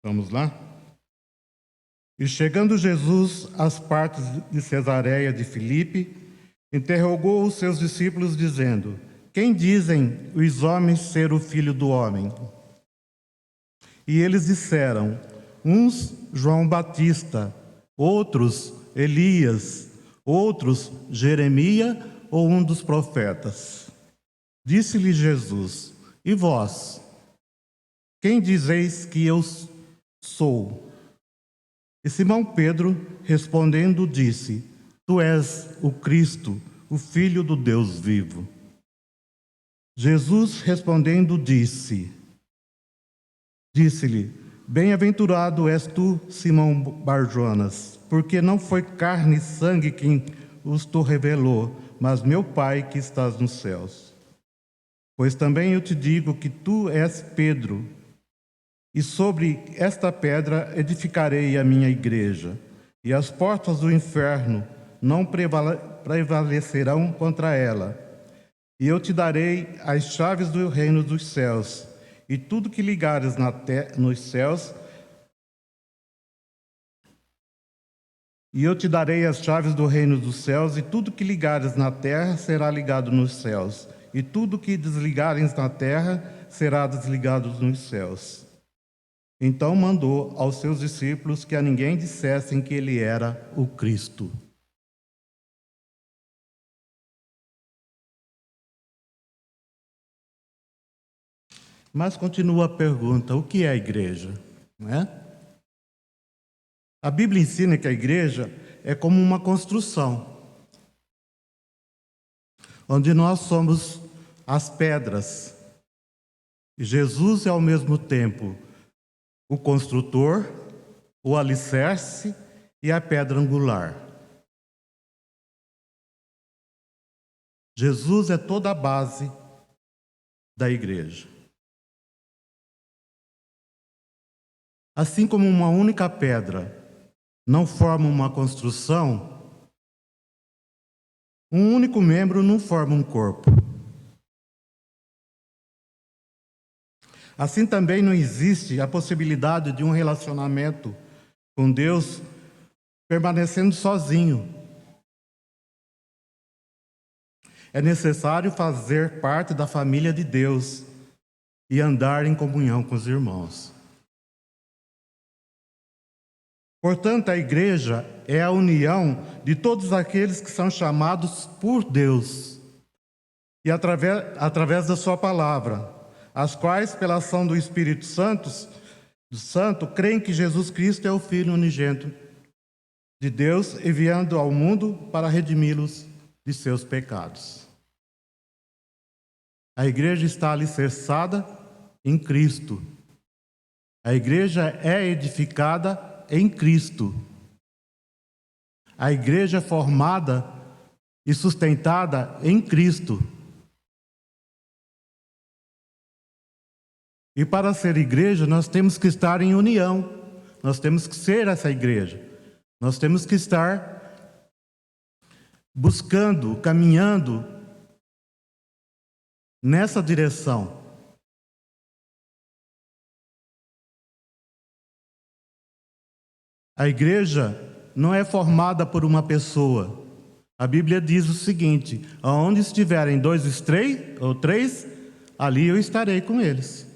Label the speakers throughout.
Speaker 1: Vamos lá? E chegando Jesus às partes de Cesareia de Filipe, interrogou os seus discípulos, dizendo: Quem dizem os homens ser o Filho do Homem? E eles disseram: uns João Batista, outros Elias, outros Jeremias ou um dos profetas. Disse-lhe Jesus: E vós? Quem dizeis que eu sou? E Simão Pedro, respondendo, disse: Tu és o Cristo, o Filho do Deus vivo. Jesus respondendo disse-lhe: Bem-aventurado és tu, Simão Barjonas, porque não foi carne e sangue quem os te revelou, mas meu Pai que estás nos céus. Pois também eu te digo que tu és Pedro, e sobre esta pedra edificarei a minha igreja, e as portas do inferno não prevalecerão contra ela. E eu te darei as chaves do reino dos céus, e tudo que ligares nos céus, e eu te darei as chaves do reino dos céus, e tudo que ligares na terra será ligado nos céus, e tudo que desligares na terra será desligado nos céus. Então mandou aos seus discípulos que a ninguém dissessem que ele era o Cristo. Mas continua a pergunta: o que é a igreja? Não é? A Bíblia ensina que a igreja é como uma construção, onde nós somos as pedras. E Jesus é ao mesmo tempo o construtor, o alicerce e a pedra angular. Jesus é toda a base da igreja. Assim como uma única pedra não forma uma construção, um único membro não forma um corpo. Assim também não existe a possibilidade de um relacionamento com Deus permanecendo sozinho. É necessário fazer parte da família de Deus e andar em comunhão com os irmãos. Portanto, a igreja é a união de todos aqueles que são chamados por Deus e através da sua palavra, as quais, pela ação do Espírito Santo, creem que Jesus Cristo é o Filho unigênito de Deus, enviando ao mundo para redimi-los de seus pecados. A igreja está alicerçada em Cristo. A igreja é edificada em Cristo. A igreja é formada e sustentada em Cristo. E para ser igreja, nós temos que estar em união. Nós temos que ser essa igreja. Nós temos que estar buscando, caminhando nessa direção. A igreja não é formada por uma pessoa. A Bíblia diz o seguinte: aonde estiverem dois ou três, ali eu estarei com eles.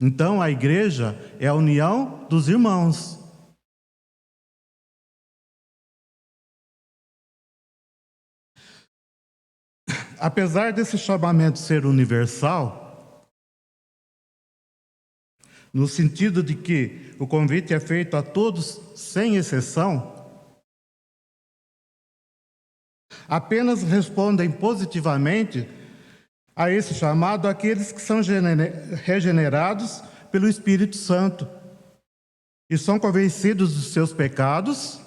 Speaker 1: Então a igreja é a união dos irmãos. Apesar desse chamamento ser universal, no sentido de que o convite é feito a todos sem exceção, apenas respondem positivamente a esse chamado aqueles que são regenerados pelo Espírito Santo e são convencidos dos seus pecados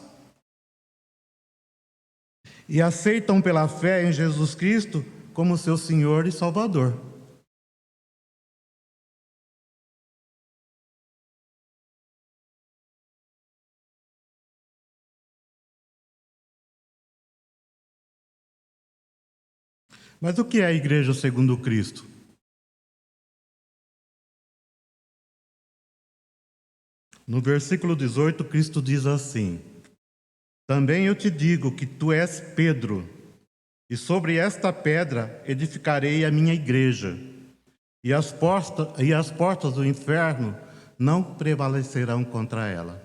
Speaker 1: e aceitam pela fé em Jesus Cristo como seu Senhor e Salvador. Mas o que é a igreja segundo Cristo? No versículo 18, Cristo diz assim: Também eu te digo que tu és Pedro, e sobre esta pedra edificarei a minha igreja, e as portas do inferno não prevalecerão contra ela.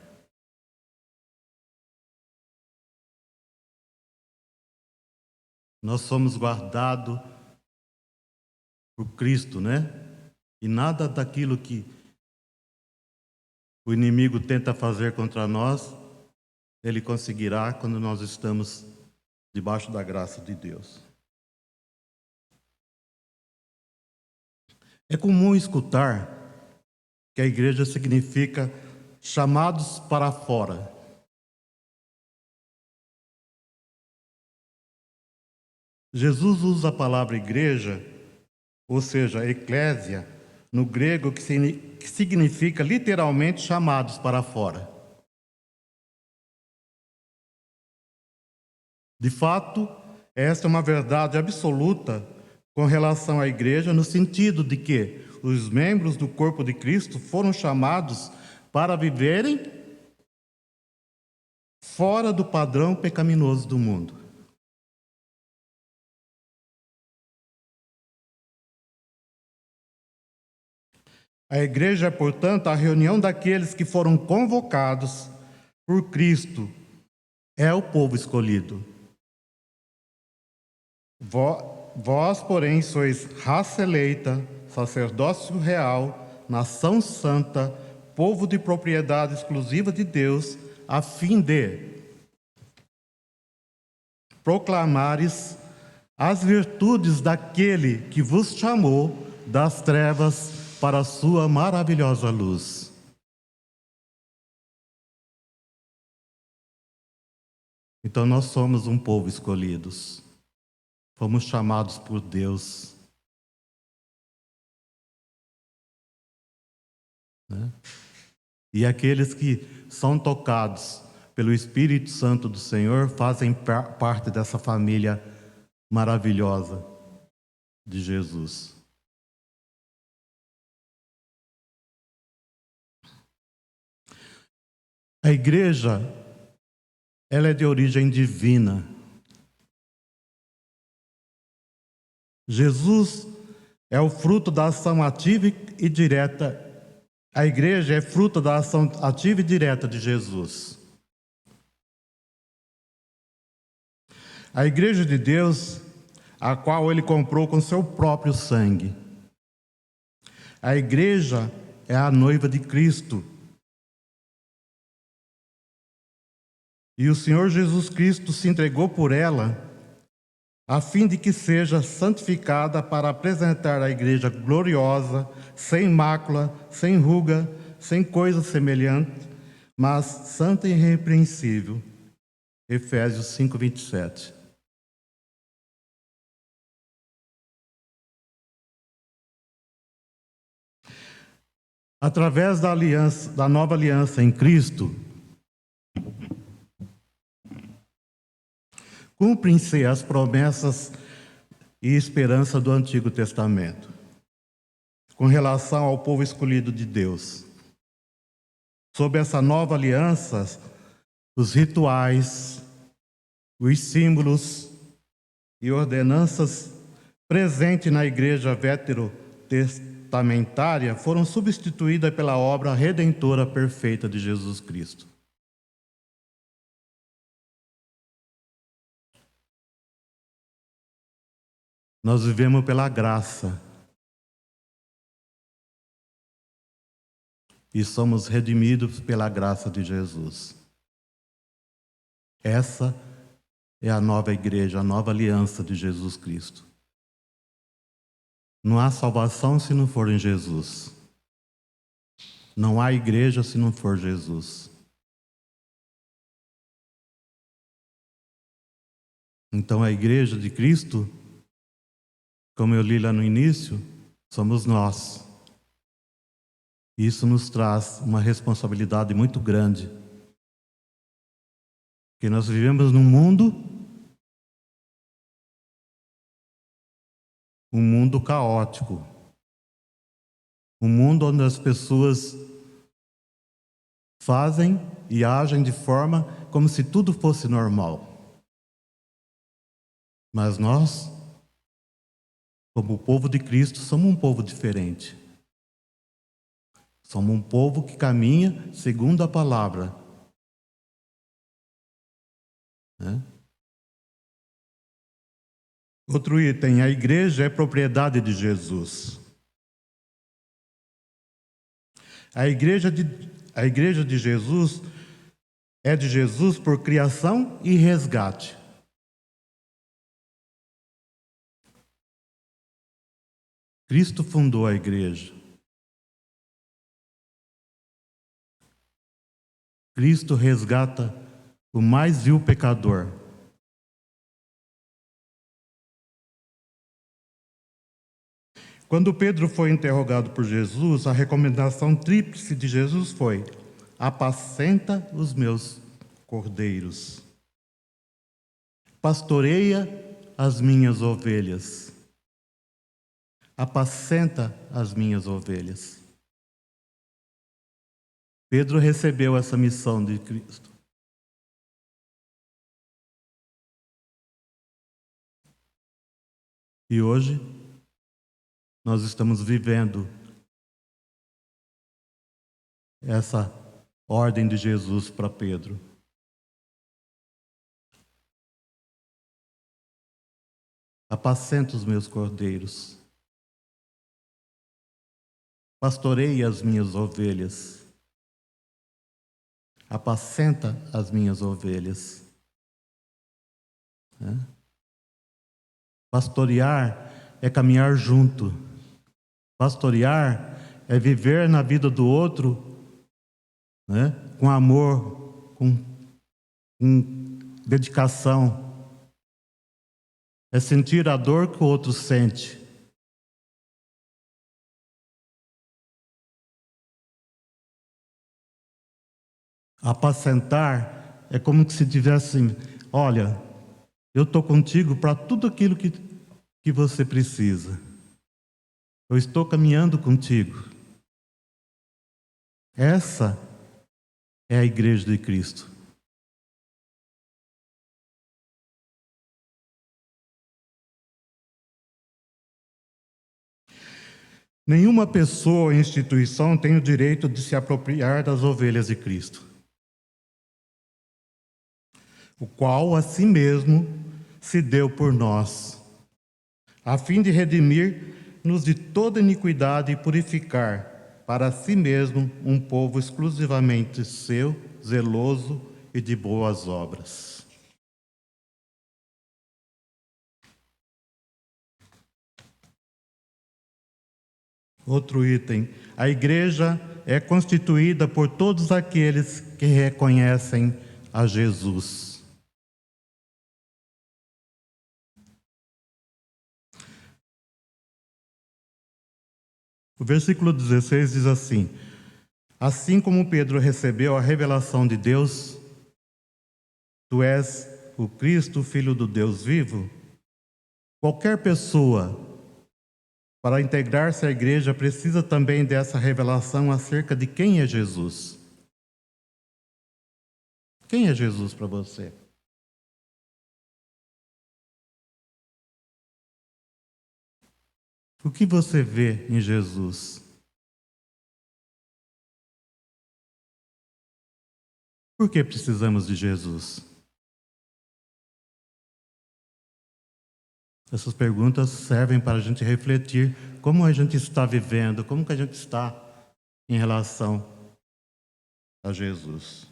Speaker 1: Nós somos guardados por Cristo, né? E nada daquilo que o inimigo tenta fazer contra nós, ele conseguirá quando nós estamos debaixo da graça de Deus. É comum escutar que a igreja significa chamados para fora. Jesus usa a palavra igreja, ou seja, eclésia, no grego, que significa literalmente chamados para fora. De fato, esta é uma verdade absoluta com relação à igreja, no sentido de que os membros do corpo de Cristo foram chamados para viverem fora do padrão pecaminoso do mundo. A igreja é, portanto, a reunião daqueles que foram convocados por Cristo. É o povo escolhido. Vós, porém, sois raça eleita, sacerdócio real, nação santa, povo de propriedade exclusiva de Deus, a fim de proclamares as virtudes daquele que vos chamou das trevas para a sua maravilhosa luz. Então nós somos um povo escolhidos. Fomos chamados por Deus. Né? E aqueles que são tocados pelo Espírito Santo do Senhor fazem parte dessa família maravilhosa de Jesus. A igreja, ela é de origem divina. Jesus é o fruto da ação ativa e direta. A igreja é fruto da ação ativa e direta de Jesus. A igreja de Deus, a qual ele comprou com seu próprio sangue. A igreja é a noiva de Cristo. E o Senhor Jesus Cristo se entregou por ela, a fim de que seja santificada para apresentar a igreja gloriosa, sem mácula, sem ruga, sem coisa semelhante, mas santa e irrepreensível. Efésios 5:27. Através da nova aliança em Cristo, cumprem-se as promessas e esperança do Antigo Testamento, com relação ao povo escolhido de Deus. Sob essa nova aliança, os rituais, os símbolos e ordenanças presentes na igreja veterotestamentária foram substituídas pela obra redentora perfeita de Jesus Cristo. Nós vivemos pela graça e somos redimidos pela graça de Jesus. Essa é a nova igreja, a nova aliança de Jesus Cristo. Não há salvação se não for em Jesus. Não há igreja se não for Jesus. Então a igreja de Cristo, como eu li lá no início, somos nós. Isso nos traz uma responsabilidade muito grande. Porque nós vivemos num mundo caótico. Um mundo onde as pessoas fazem e agem de forma como se tudo fosse normal. Mas nós, como o povo de Cristo, somos um povo diferente. Somos um povo que caminha segundo a palavra, né? Outro item, a igreja é propriedade de Jesus. A igreja de Jesus é de Jesus por criação e resgate. Cristo fundou a igreja. Cristo resgata o mais vil pecador. Quando Pedro foi interrogado por Jesus, a recomendação tríplice de Jesus foi: apacenta os meus cordeiros, pastoreia as minhas ovelhas, apacenta as minhas ovelhas. Pedro recebeu essa missão de Cristo. E hoje, nós estamos vivendo essa ordem de Jesus para Pedro. Apacenta os meus cordeiros, pastoreia as minhas ovelhas, apacenta as minhas ovelhas. Pastorear é caminhar junto. Pastorear é viver na vida do outro, né, com amor, com dedicação. É sentir a dor que o outro sente. Apacentar é como se tivesse, olha, eu estou contigo para tudo aquilo que você precisa. Eu estou caminhando contigo. Essa é a igreja de Cristo. Nenhuma pessoa ou instituição tem o direito de se apropriar das ovelhas de Cristo, o qual a si mesmo se deu por nós, a fim de redimir-nos de toda iniquidade e purificar para si mesmo um povo exclusivamente seu, zeloso e de boas obras. Outro item, a igreja é constituída por todos aqueles que reconhecem a Jesus. O versículo 16 diz assim: assim como Pedro recebeu a revelação de Deus, tu és o Cristo, Filho do Deus vivo. Qualquer pessoa, para integrar-se à igreja, precisa também dessa revelação acerca de quem é Jesus. Quem é Jesus para você? O que você vê em Jesus? Por que precisamos de Jesus? Essas perguntas servem para a gente refletir como a gente está vivendo, como que a gente está em relação a Jesus.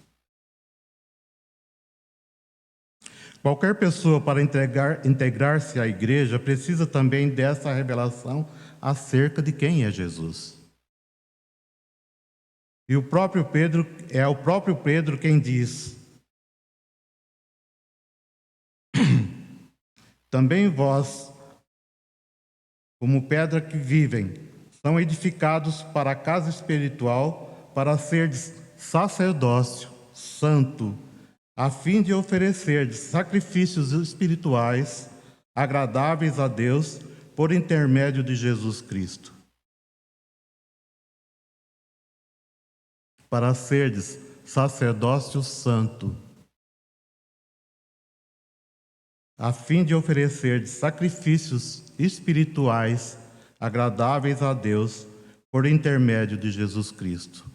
Speaker 1: Qualquer pessoa, para integrar-se à igreja, precisa também dessa revelação acerca de quem é Jesus. E o próprio Pedro quem diz: também vós, como pedra que vivem, são edificados para a casa espiritual, para serdes sacerdócio santo, a fim de oferecer sacrifícios espirituais agradáveis a Deus por intermédio de Jesus Cristo. Para serdes sacerdócio santo, a fim de oferecer sacrifícios espirituais agradáveis a Deus por intermédio de Jesus Cristo.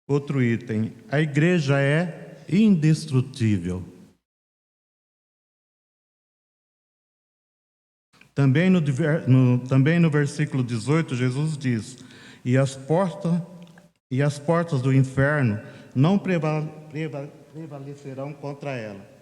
Speaker 1: Outro item, a igreja é indestrutível. Também no versículo 18, Jesus diz: e as portas do inferno não prevalecerão contra ela.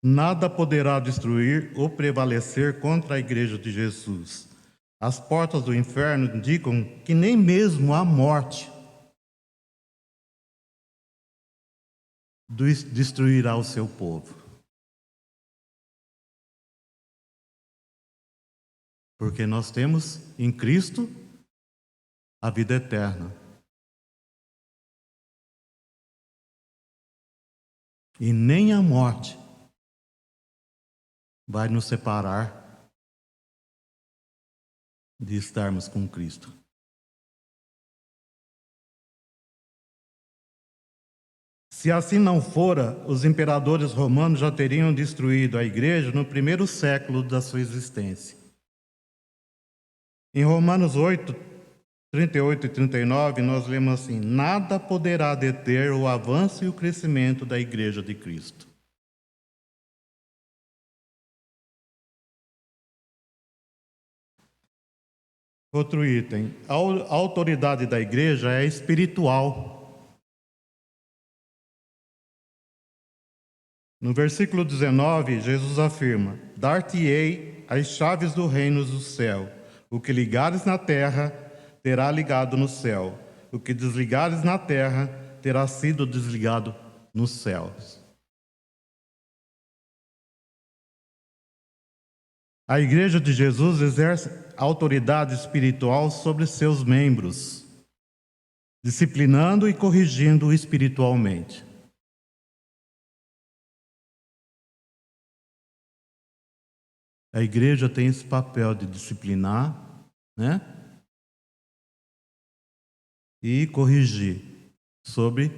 Speaker 1: Nada poderá destruir ou prevalecer contra a igreja de Jesus. As portas do inferno indicam que nem mesmo a morte destruirá o seu povo. Porque nós temos em Cristo a vida eterna. E nem a morte vai nos separar de estarmos com Cristo. Se assim não fora, os imperadores romanos já teriam destruído a igreja no primeiro século da sua existência. Em Romanos 8, 38 e 39, nós lemos assim: nada poderá deter o avanço e o crescimento da igreja de Cristo. Outro item, a autoridade da igreja é espiritual. No versículo 19, Jesus afirma: dar-te-ei as chaves do reino do céu. O que ligares na terra, terá ligado no céu. O que desligares na terra, terá sido desligado nos céus. A igreja de Jesus exerce autoridade espiritual sobre seus membros, disciplinando e corrigindo espiritualmente. A igreja tem esse papel de disciplinar, né? E corrigir sobre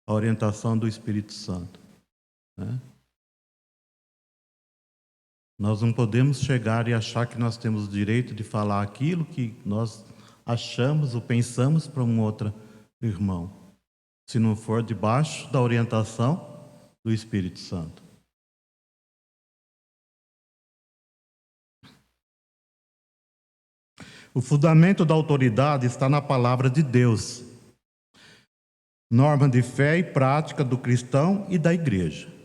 Speaker 1: a orientação do Espírito Santo, né? Nós não podemos chegar e achar que nós temos o direito de falar aquilo que nós achamos ou pensamos para um outro irmão, se não for debaixo da orientação do Espírito Santo. O fundamento da autoridade está na palavra de Deus, norma de fé e prática do cristão e da igreja.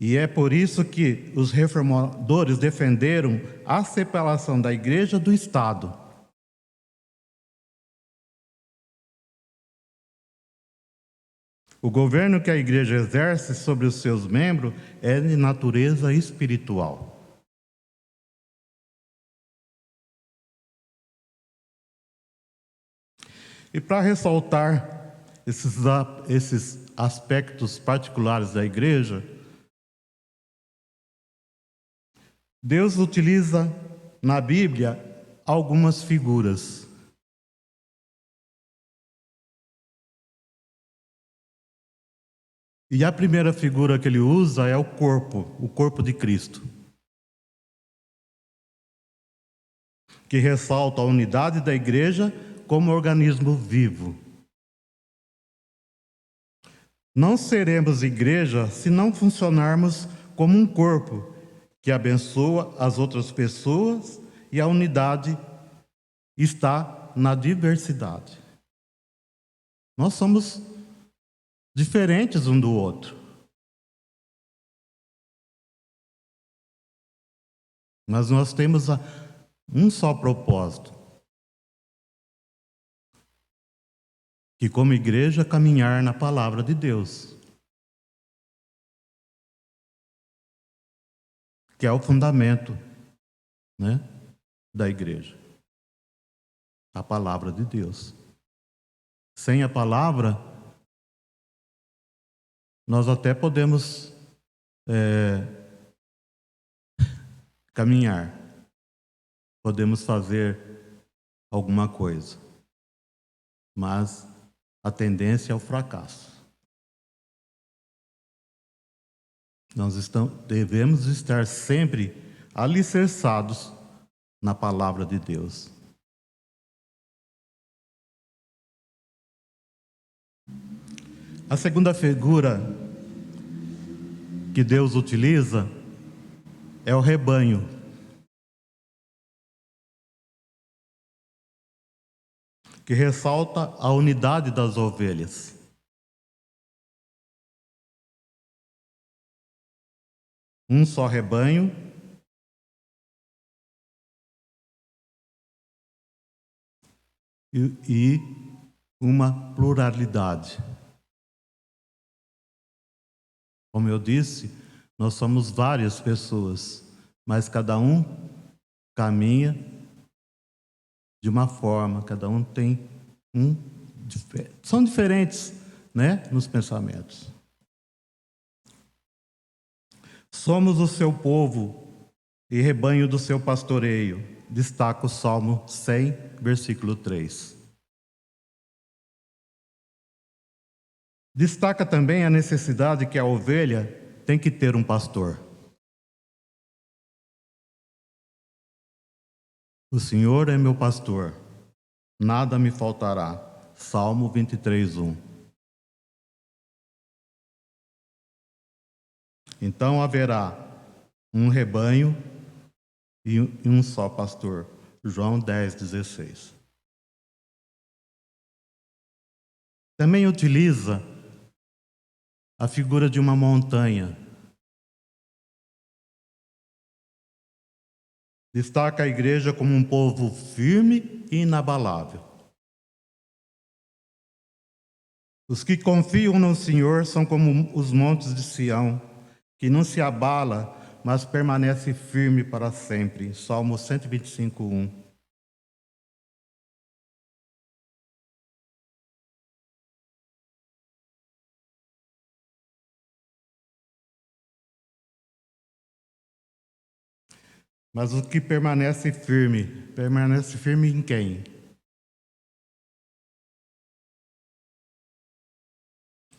Speaker 1: E é por isso que os reformadores defenderam a separação da igreja do Estado. O governo que a igreja exerce sobre os seus membros é de natureza espiritual. E para ressaltar esses aspectos particulares da igreja, Deus utiliza na Bíblia algumas figuras. E a primeira figura que ele usa é o corpo de Cristo, que ressalta a unidade da igreja como organismo vivo. Não seremos igreja se não funcionarmos como um corpo que abençoa as outras pessoas, e a unidade está na diversidade. Nós somos diferentes um do outro, mas nós temos um só propósito, que como igreja caminhar na palavra de Deus, que é o fundamento né, da igreja? A palavra de Deus. Sem a palavra, nós até podemos caminhar, podemos fazer alguma coisa, mas a tendência é o fracasso. Nós devemos estar sempre alicerçados na palavra de Deus. A segunda figura que Deus utiliza é o rebanho. Que ressalta a unidade das ovelhas. Um só rebanho, e uma pluralidade. Como eu disse, nós somos várias pessoas, mas cada um caminha de uma forma, cada um tem são diferentes, né, nos pensamentos. Somos o seu povo e rebanho do seu pastoreio, destaca o Salmo 100, versículo 3. Destaca também a necessidade que a ovelha tem que ter um pastor. O Senhor é meu pastor, nada me faltará. Salmo 23, 1. Então haverá um rebanho e um só pastor. João 10, 16. Também utiliza a figura de uma montanha. Destaca a igreja como um povo firme e inabalável. Os que confiam no Senhor são como os montes de Sião, que não se abala, mas permanece firme para sempre. Salmo 125, 1. Mas o que permanece firme em quem?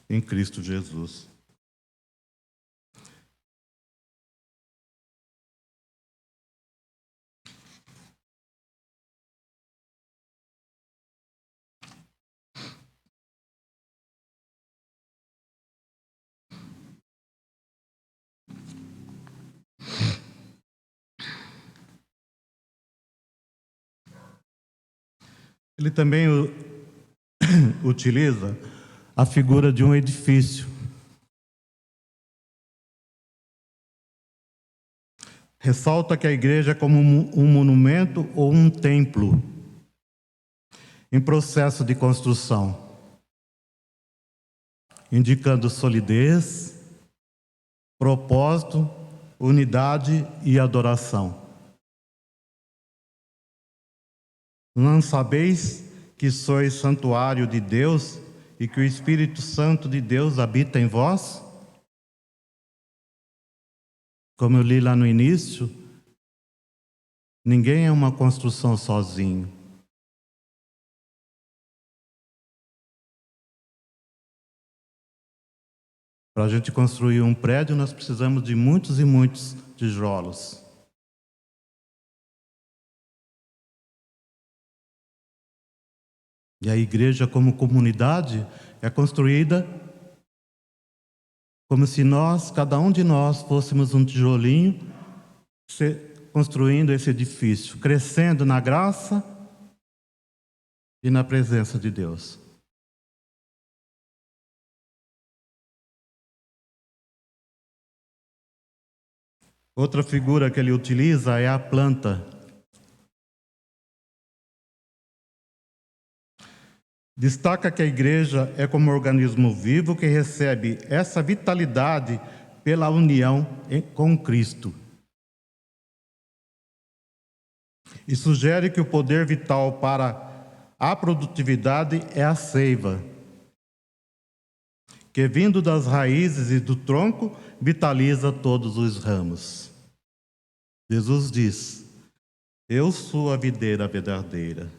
Speaker 1: Em Cristo Jesus. Ele também utiliza a figura de um edifício. Ressalta que a igreja é como um monumento ou um templo em processo de construção, indicando solidez, propósito, unidade e adoração. Não sabeis que sois santuário de Deus e que o Espírito Santo de Deus habita em vós? Como eu li lá no início, ninguém é uma construção sozinho. Para a gente construir um prédio, nós precisamos de muitos e muitos tijolos. E a igreja, como comunidade, é construída como se nós, cada um de nós, fôssemos um tijolinho, construindo esse edifício, crescendo na graça e na presença de Deus. Outra figura que ele utiliza é a planta. Destaca que a igreja é como um organismo vivo que recebe essa vitalidade pela união com Cristo. e sugere que o poder vital para a produtividade é a seiva, que vindo das raízes e do tronco, vitaliza todos os ramos. Jesus diz: eu sou a videira verdadeira,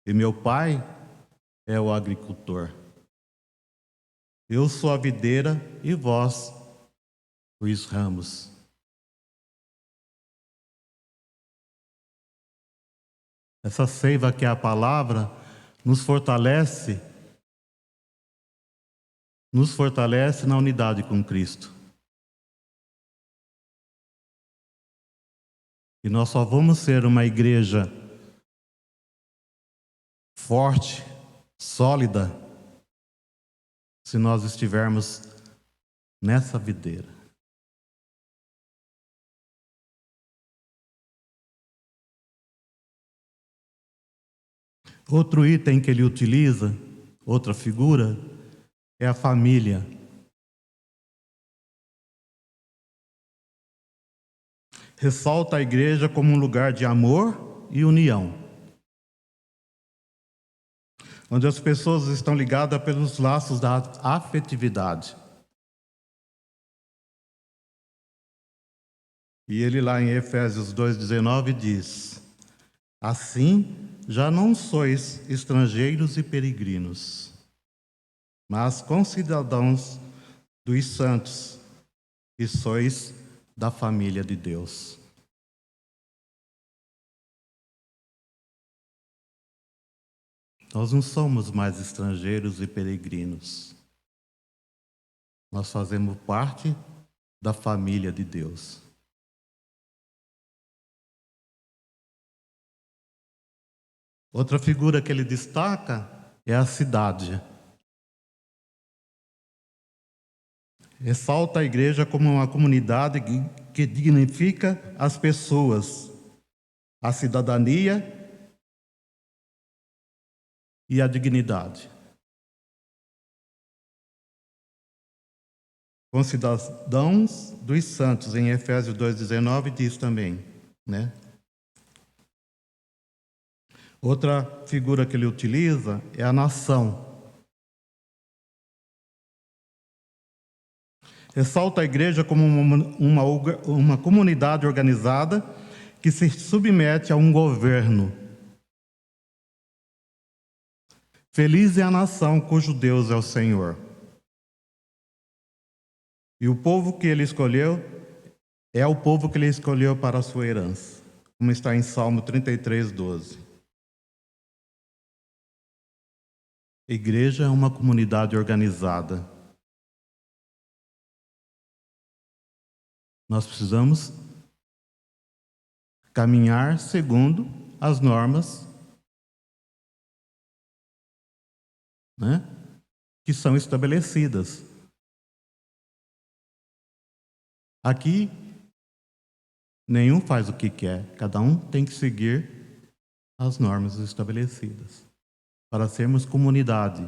Speaker 1: e meu Pai é o agricultor. Eu sou a videira e vós os ramos. Essa seiva que é a palavra nos fortalece na unidade com Cristo. E nós só vamos ser uma igreja forte, sólida, se nós estivermos nessa videira. Outro item que ele utiliza, outra figura, é a família. Ressalta a igreja como um lugar de amor e união, onde as pessoas estão ligadas pelos laços da afetividade. E ele lá em Efésios 2,19 diz: assim, já não sois estrangeiros e peregrinos, mas concidadãos dos santos, e sois da família de Deus. Nós não somos mais estrangeiros e peregrinos. Nós fazemos parte da família de Deus. Outra figura que ele destaca é a cidade. Ressalta a igreja como uma comunidade que dignifica as pessoas, a cidadania e a dignidade. Concidadãos dos santos, em Efésios 2,19 diz também, né? Outra figura que ele utiliza é a nação. Ressalta a igreja como uma comunidade organizada que se submete a um governo. Feliz é a nação cujo Deus é o Senhor. E o povo que ele escolheu é o povo que ele escolheu para a sua herança, como está em Salmo 33:12. A igreja é uma comunidade organizada. Nós precisamos caminhar segundo as normas, né, que são estabelecidas. Aqui, nenhum faz o que quer, cada um tem que seguir as normas estabelecidas. Para sermos comunidade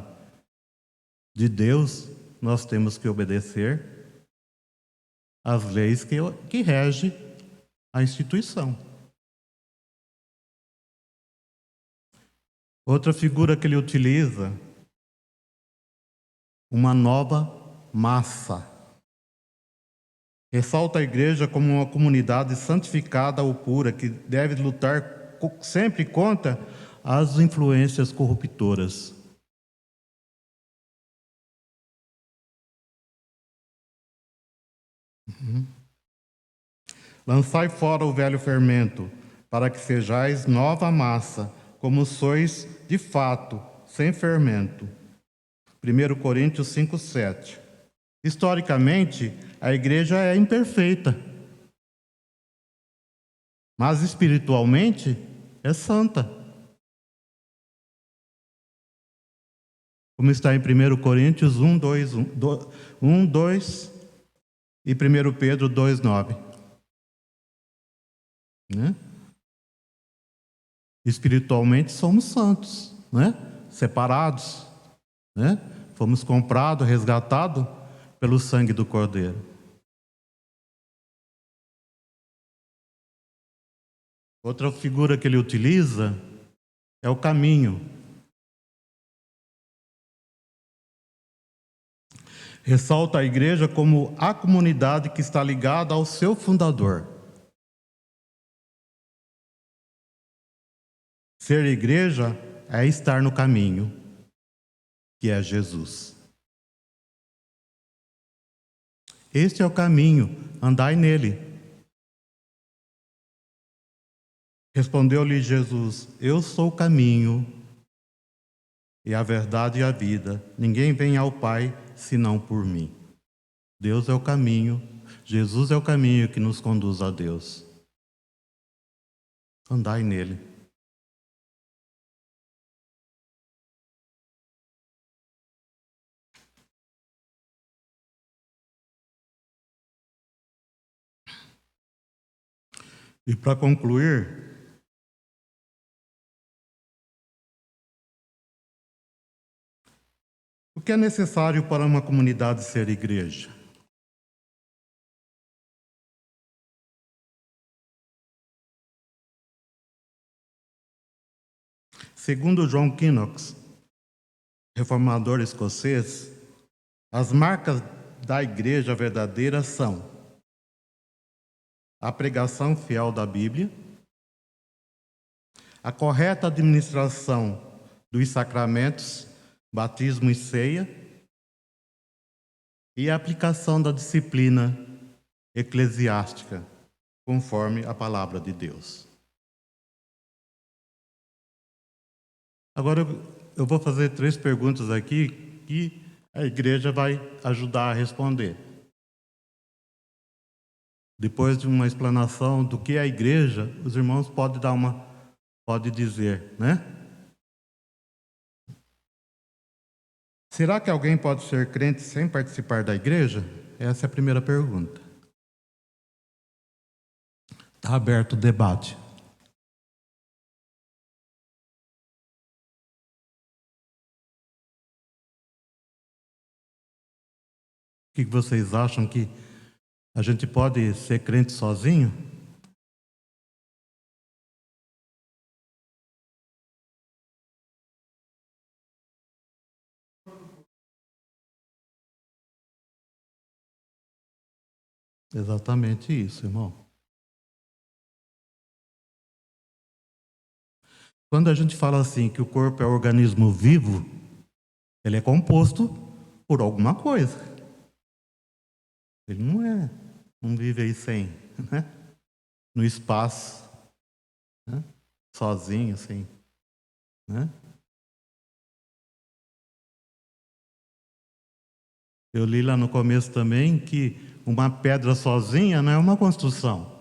Speaker 1: de Deus, nós temos que obedecer às leis que regem a instituição. Outra figura que ele utiliza, uma nova massa. Ressalta a igreja como uma comunidade santificada ou pura, que deve lutar sempre contra as influências corruptoras. Lançai fora o velho fermento, para que sejais nova massa, como sois de fato, sem fermento. 1 Coríntios 5:7. Historicamente, a igreja é imperfeita, mas espiritualmente é santa. Como está em 1 Coríntios 1:2 e 1 Pedro 2:9. Né? Espiritualmente somos santos, né? Separados, né? Fomos comprados, resgatados pelo sangue do Cordeiro. Outra figura que ele utiliza é o caminho. Ressalta a igreja como a comunidade que está ligada ao seu fundador. Ser igreja é estar no caminho, que é Jesus. Este é o caminho, andai nele. Respondeu-lhe Jesus: Eu sou o caminho, e a verdade e a vida. Ninguém vem ao Pai senão por mim. Deus é o caminho, Jesus é o caminho que nos conduz a Deus. Andai nele. E para concluir, o que é necessário para uma comunidade ser igreja? Segundo John Knox, reformador escocês, as marcas da igreja verdadeira são a pregação fiel da Bíblia, a correta administração dos sacramentos, batismo e ceia, e a aplicação da disciplina eclesiástica, conforme a palavra de Deus. Agora eu vou fazer 3 perguntas aqui que a igreja vai ajudar a responder. Depois de uma explanação do que é a igreja, os irmãos podem dizer, né? Será que alguém pode ser crente sem participar da igreja? Essa é a primeira pergunta. Está aberto o debate. O que vocês acham, que a gente pode ser crente sozinho? Exatamente isso, irmão. Quando a gente fala assim que o corpo é um organismo vivo, ele é composto por alguma coisa. Ele não vive aí sem, né? No espaço, né? Sozinho, assim, né? Eu li lá no começo também que uma pedra sozinha não é uma construção.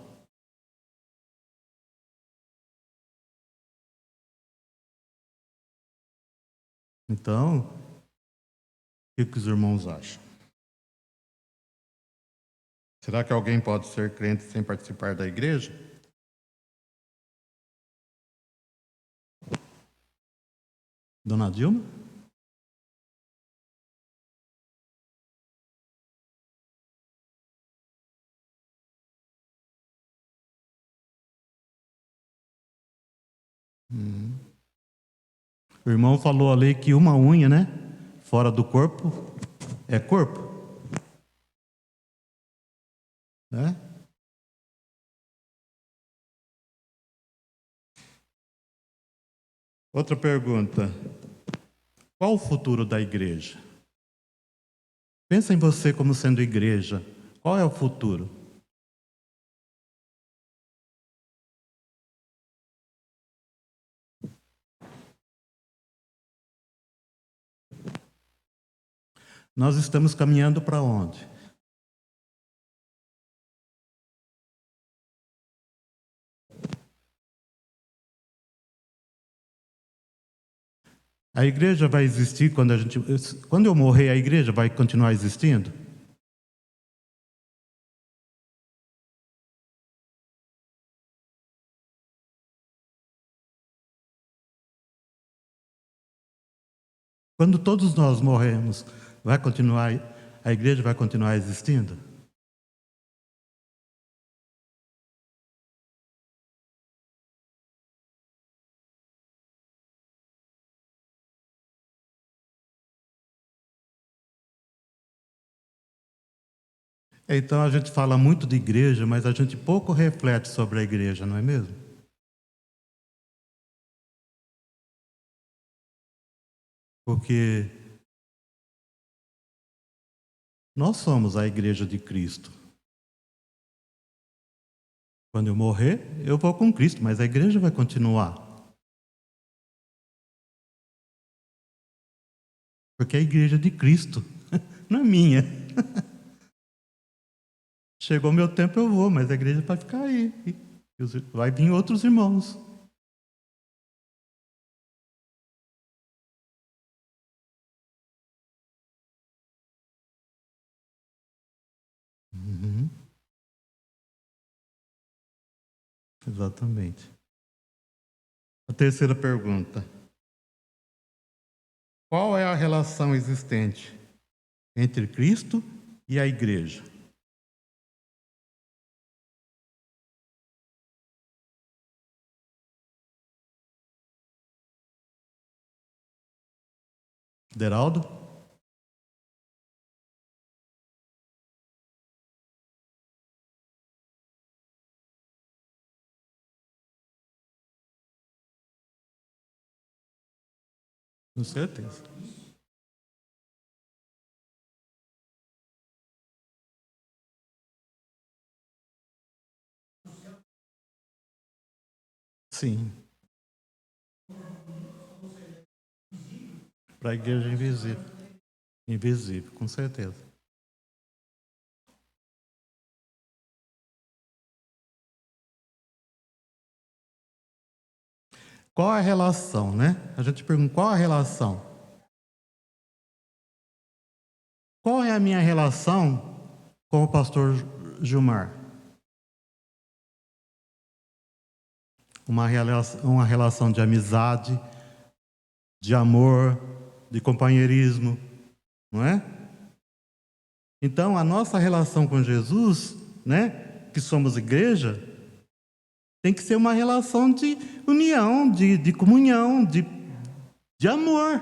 Speaker 1: Então, o que os irmãos acham? Será que alguém pode ser crente sem participar da igreja? Dona Dilma? O irmão falou ali que uma unha, né? Fora do corpo é corpo, né? Outra pergunta. Qual o futuro da igreja? Pensa em você como sendo igreja. Qual é o futuro? Nós estamos caminhando para onde? A igreja vai existir quando eu morrer, a igreja vai continuar existindo? Quando todos nós morremos, a igreja vai continuar existindo? Então a gente fala muito de igreja, mas a gente pouco reflete sobre a igreja, não é mesmo? Porque nós somos a igreja de Cristo. Quando eu morrer, eu vou com Cristo, mas a igreja vai continuar. Porque é a igreja de Cristo, não é minha. Chegou meu tempo, eu vou, mas a igreja vai ficar aí. Vai vir outros irmãos. Uhum, exatamente. A terceira pergunta. Qual é a relação existente entre Cristo e a igreja? Deraldo? Com certeza. Sim, para a igreja invisível. Invisível, com certeza. Qual a relação, né? A gente pergunta qual a relação? Qual é a minha relação com o pastor Gilmar? Uma relação de amizade, de amor, de companheirismo, não é? Então, a nossa relação com Jesus, né, que somos igreja, tem que ser uma relação de união, de comunhão, de amor.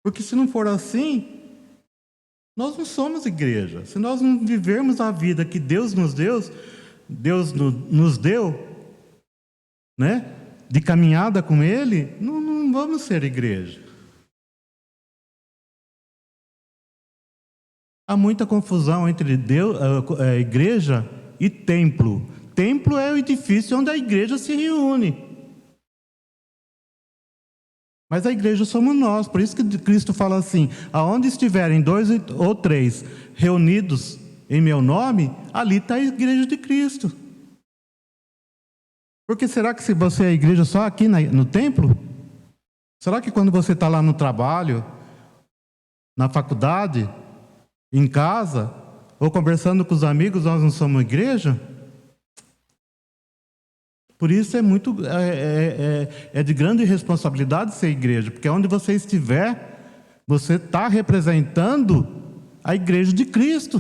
Speaker 1: Porque se não for assim, nós não somos igreja. Se nós não vivermos a vida que Deus nos deu, nos deu, né, de caminhada com Ele, não vamos ser igreja. Há muita confusão entre Deus, a igreja e templo. Templo é o edifício onde a igreja se reúne. Mas a igreja somos nós, por isso que Cristo fala assim: aonde estiverem dois ou três reunidos em meu nome, ali está a igreja de Cristo. Porque será que se você é a igreja só aqui no templo? Será que quando você está lá no trabalho, na faculdade, em casa, ou conversando com os amigos, nós não somos igreja? Por isso é de grande responsabilidade ser igreja, porque onde você estiver, você está representando a igreja de Cristo.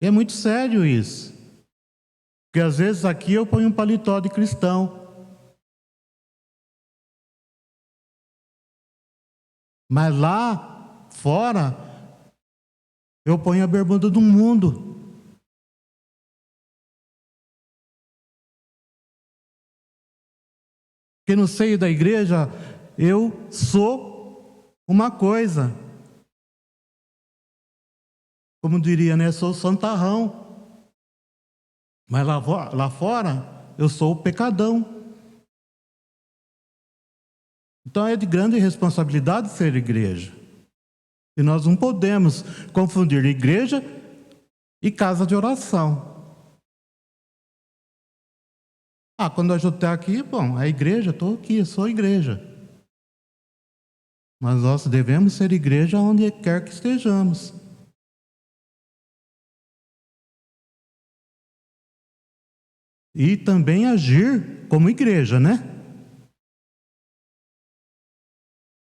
Speaker 1: E é muito sério isso. Porque às vezes aqui eu ponho um paletó de cristão, mas lá fora eu ponho a bermuda do mundo. Porque no seio da igreja eu sou uma coisa. Como diria, né? Sou santarrão. Mas lá fora eu sou o pecadão. Então é de grande responsabilidade ser igreja. E nós não podemos confundir igreja e casa de oração. Ah, quando a gente está aqui, bom, a igreja, estou aqui, eu sou igreja. Mas nós devemos ser igreja onde quer que estejamos. E também agir como igreja, né?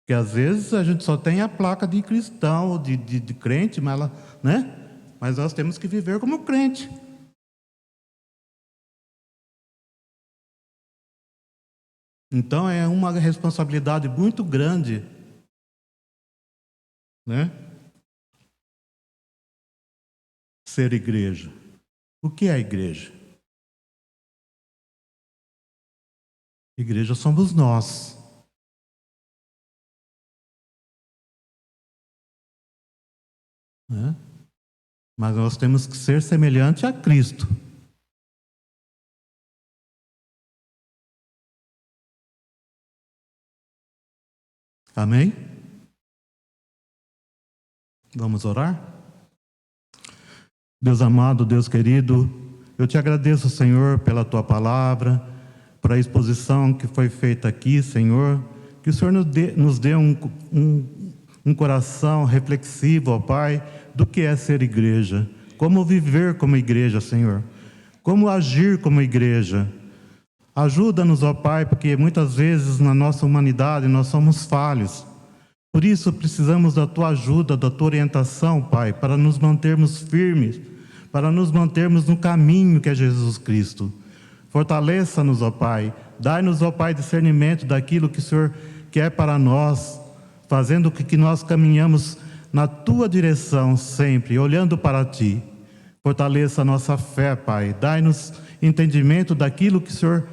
Speaker 1: Porque às vezes a gente só tem a placa de cristão, de crente, mas, né? Mas nós temos que viver como crente. Porque, Então é uma responsabilidade muito grande, né? Ser igreja. O que é a igreja? Igreja somos nós. Né? Mas nós temos que ser semelhante a Cristo. Amém? Vamos orar? Deus amado, Deus querido, eu te agradeço, Senhor, pela tua palavra, por a exposição que foi feita aqui, Senhor. Que o Senhor nos dê um coração reflexivo, ó Pai, do que é ser igreja, como viver como igreja, Senhor, como agir como igreja. Ajuda-nos, ó Pai, porque muitas vezes na nossa humanidade nós somos falhos. Por isso precisamos da Tua ajuda, da Tua orientação, Pai, para nos mantermos firmes, para nos mantermos no caminho que é Jesus Cristo. Fortaleça-nos, ó Pai, dai-nos, ó Pai, discernimento daquilo que o Senhor quer para nós, fazendo com que nós caminhamos na Tua direção sempre, olhando para Ti. Fortaleça a nossa fé, Pai, dai-nos entendimento daquilo que o Senhor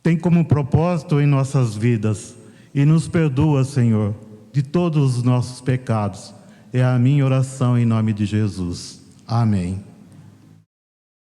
Speaker 1: tem como propósito em nossas vidas. E nos perdoa, Senhor, de todos os nossos pecados. É a minha oração em nome de Jesus. Amém.